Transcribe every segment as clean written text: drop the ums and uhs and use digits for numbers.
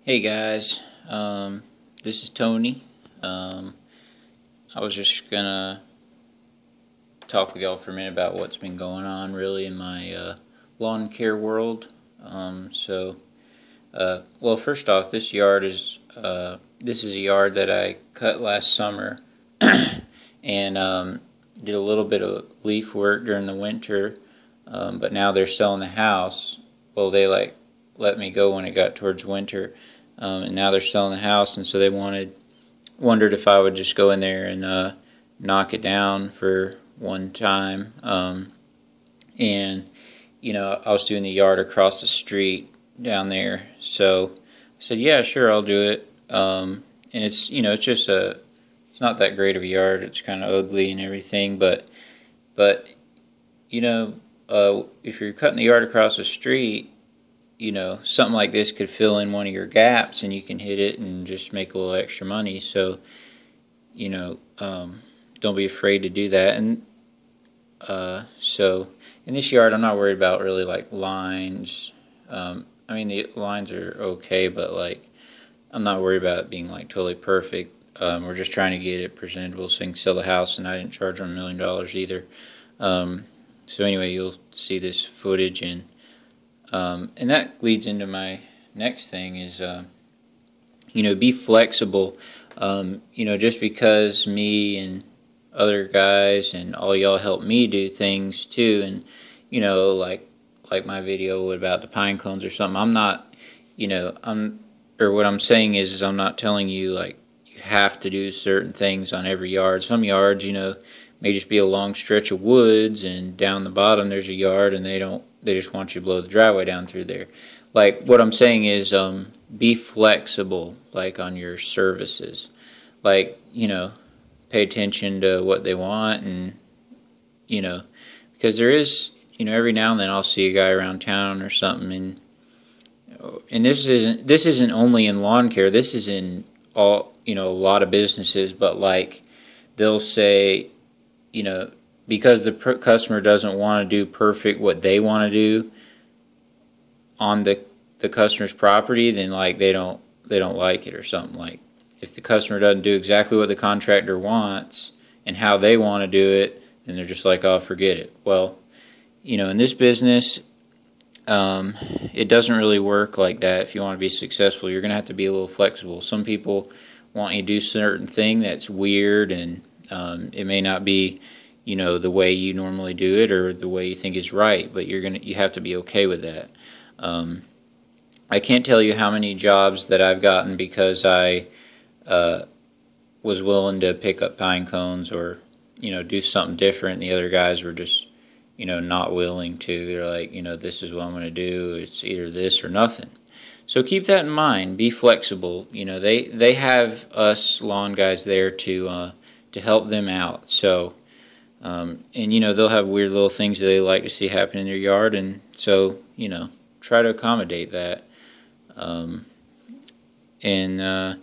Hey guys, this is Tony. Um, I was just gonna talk with y'all for a minute about what's been going on really in my lawn care world. Well, first off, this is a yard that I cut last summer and did a little bit of leaf work during the winter, but now they're selling the house. Well, they let me go when it got towards winter, and now they're selling the house, and so they wondered if I would just go in there and knock it down for one time. And I was doing the yard across the street down there, so I said, "Yeah, sure, I'll do it." And it's not that great of a yard. It's kind of ugly and everything, but if you're cutting the yard across the street, something like this could fill in one of your gaps, and you can hit it and just make a little extra money. So, you know, um, don't be afraid to do that. And so in this yard, I'm not worried about really like lines. I mean, the lines are okay, but like I'm not worried about it being like totally perfect. We're just trying to get it presentable so we can sell the house, and I didn't charge them $1 million either. Um, so anyway, you'll see this footage, and that leads into my next thing is be flexible. Just because me and other guys and all y'all help me do things too, and like my video about the pine cones or something. I'm not, or what I'm saying is I'm not telling you like you have to do certain things on every yard. Some yards, may just be a long stretch of woods, and down the bottom there's a yard, and they just want you to blow the driveway down through there. Like what I'm saying is, be flexible, like on your services. Like pay attention to what they want, and you know, because there is, every now and then I'll see a guy around town or something, and this isn't only in lawn care. This is in all, a lot of businesses, but like they'll say, you know, because the customer doesn't want to do perfect what they want to do on the customer's property, then like they don't like it or something. Like if the customer doesn't do exactly what the contractor wants and how they want to do it, then they're just like, oh, forget it. Well, in this business, it doesn't really work like that. If you want to be successful, you're going to have to be a little flexible. Some people want you to do certain thing that's weird, and it may not be, the way you normally do it or the way you think is right, but you have to be okay with that. Um, I can't tell you how many jobs that I've gotten because I uh, was willing to pick up pine cones or do something different. The other guys were just not willing to. They're like, this is what I'm going to do. It's either this or nothing. So keep that in mind. Be flexible. They have us lawn guys there to help them out. So and they'll have weird little things that they like to see happen in their yard, and so try to accommodate that. Um, and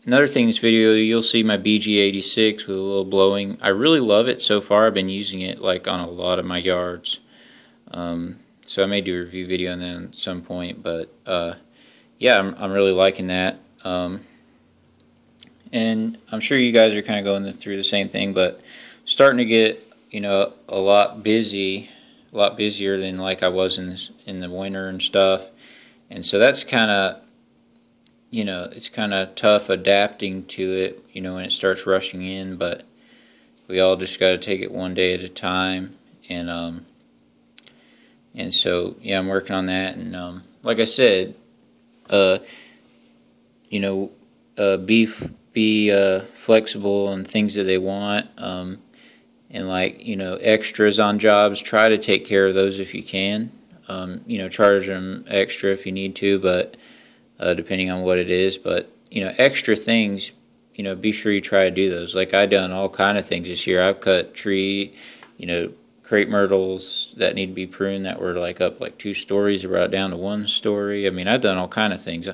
Another thing in this video, you'll see my BG86 with a little blowing. I really love it so far. I've been using it like on a lot of my yards. So I may do a review video on that at some point, but yeah, I'm really liking that. And I'm sure you guys are kind of going through the same thing, but starting to get a lot busier than like I was in the winter and stuff. And so that's kind of it's kind of tough adapting to it, when it starts rushing in, but we all just got to take it one day at a time, and so yeah, I'm working on that, and like I said, uh, you know, be flexible on things that they want, and like extras on jobs, try to take care of those if you can, charge them extra if you need to, but depending on what it is. But extra things, be sure you try to do those. Like I done all kind of things this year. I've cut crepe myrtles that need to be pruned that were like up like 2 stories, brought down to 1 story. I mean, I've done all kind of things.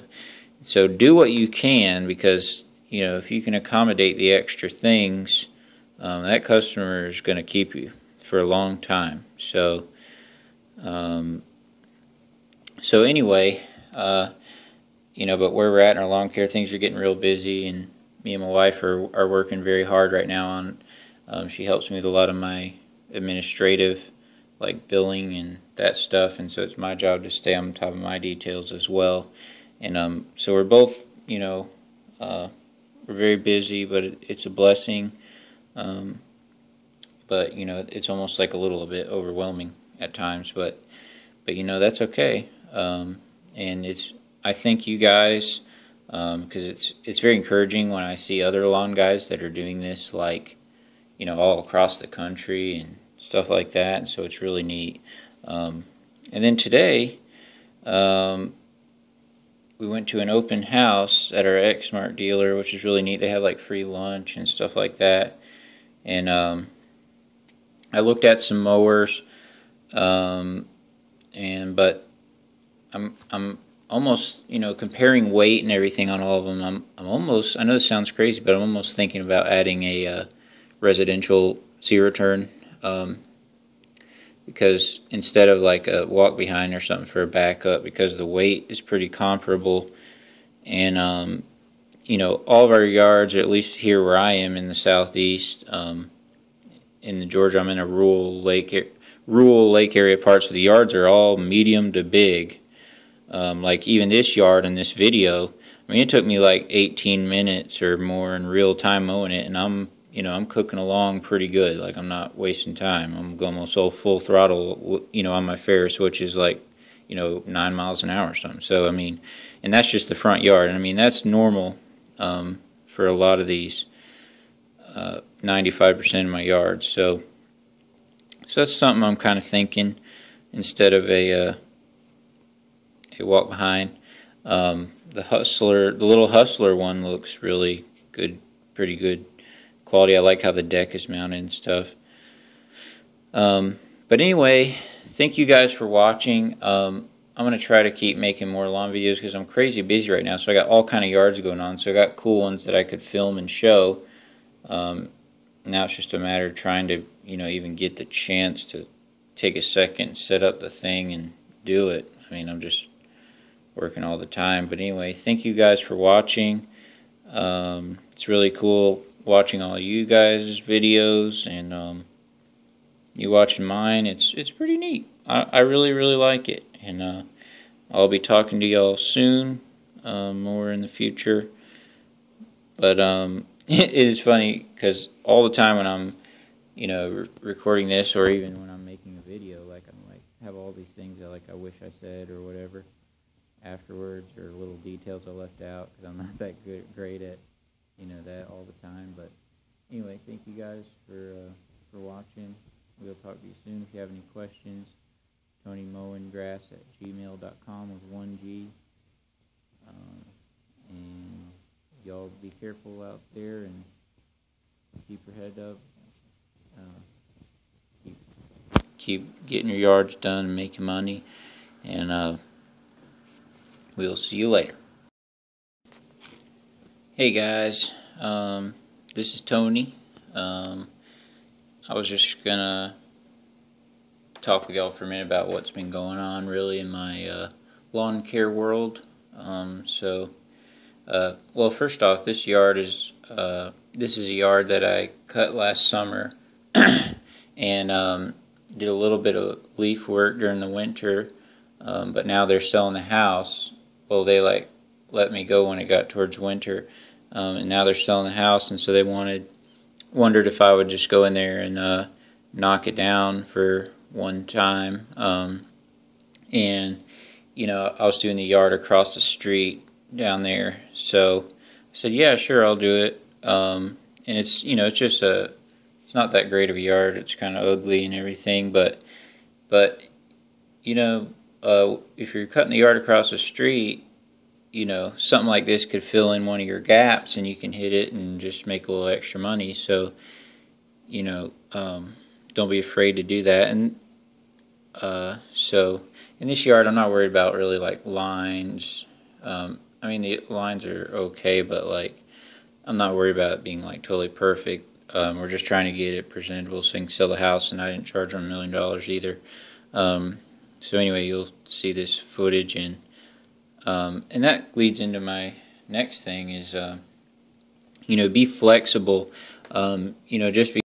So do what you can, because if you can accommodate the extra things, that customer is going to keep you for a long time. So, so anyway. but where we're at in our lawn care, things are getting real busy, and me and my wife are working very hard right now on. She helps me with a lot of my administrative, like billing and that stuff, and so it's my job to stay on top of my details as well. And so we're both, we're very busy, but it's a blessing. Um, but it's almost like a little bit overwhelming at times. But that's okay. And I thank you guys, because it's very encouraging when I see other lawn guys that are doing this, like all across the country and stuff like that. And so it's really neat. And then today, we went to an open house at our Exmark dealer, which is really neat. They have like free lunch and stuff like that. And I looked at some mowers, but I'm almost, comparing weight and everything on all of them. I'm almost, I know this sounds crazy, but I'm almost thinking about adding a residential zero turn, because instead of like a walk behind or something for a backup, because the weight is pretty comparable. And all of our yards, or at least here where I am in the southeast, in the Georgia, I'm in a rural lake area. Parts of the yards are all medium to big. Like even this yard in this video, I mean, it took me like 18 minutes or more in real time mowing it, and I'm cooking along pretty good. Like, I'm not wasting time. I'm going almost full throttle, on my Ferris, which is like, 9 miles an hour or something. So, I mean, and that's just the front yard. And I mean, that's normal for a lot of these 95% of my yards. So that's something I'm kind of thinking instead of a walk behind. The little Hustler one looks really good, pretty good quality. I like how the deck is mounted and stuff. But anyway, thank you guys for watching. I'm going to try to keep making more lawn videos because I'm crazy busy right now. So I got all kind of yards going on. So I got cool ones that I could film and show. Now it's just a matter of trying to, even get the chance to take a second, set up the thing, and do it. I mean, I'm just working all the time. But anyway, thank you guys for watching. It's really cool watching all you guys' videos, and you watching mine. It's pretty neat. I really, really like it. And I'll be talking to y'all soon, more in the future. But it is funny because all the time when I'm, recording this, or even when I'm making a video, like I'm like have all these things that I wish I said or whatever afterwards, or little details I left out because I'm not that great at that all the time. But anyway, thank you guys for watching. We'll talk to you soon. If you have any questions, TonyMowingGrass@gmail.com with 1G. And y'all be careful out there and keep your head up. Keep getting your yards done and making money. And we'll see you later. Hey guys, this is Tony. I was just gonna talk with y'all for a minute about what's been going on really in my lawn care world. Well, first off, this is a yard that I cut last summer and did a little bit of leaf work during the winter, but now they're selling the house. Well, they let me go when it got towards winter, and now they're selling the house, and so they wondered if I would just go in there and knock it down for one time. And I was doing the yard across the street down there, so I said, yeah, sure, I'll do it. And it's it's just it's not that great of a yard. It's kind of ugly and everything, but if you're cutting the yard across the street, something like this could fill in one of your gaps, and you can hit it and just make a little extra money. So don't be afraid to do that. And so in this yard, I'm not worried about really like lines. I mean, the lines are okay, but I'm not worried about it being like totally perfect. We're just trying to get it presentable so we can sell the house, and I didn't charge them $1 million either. So anyway, you'll see this footage, and And that leads into my next thing is, be flexible. Just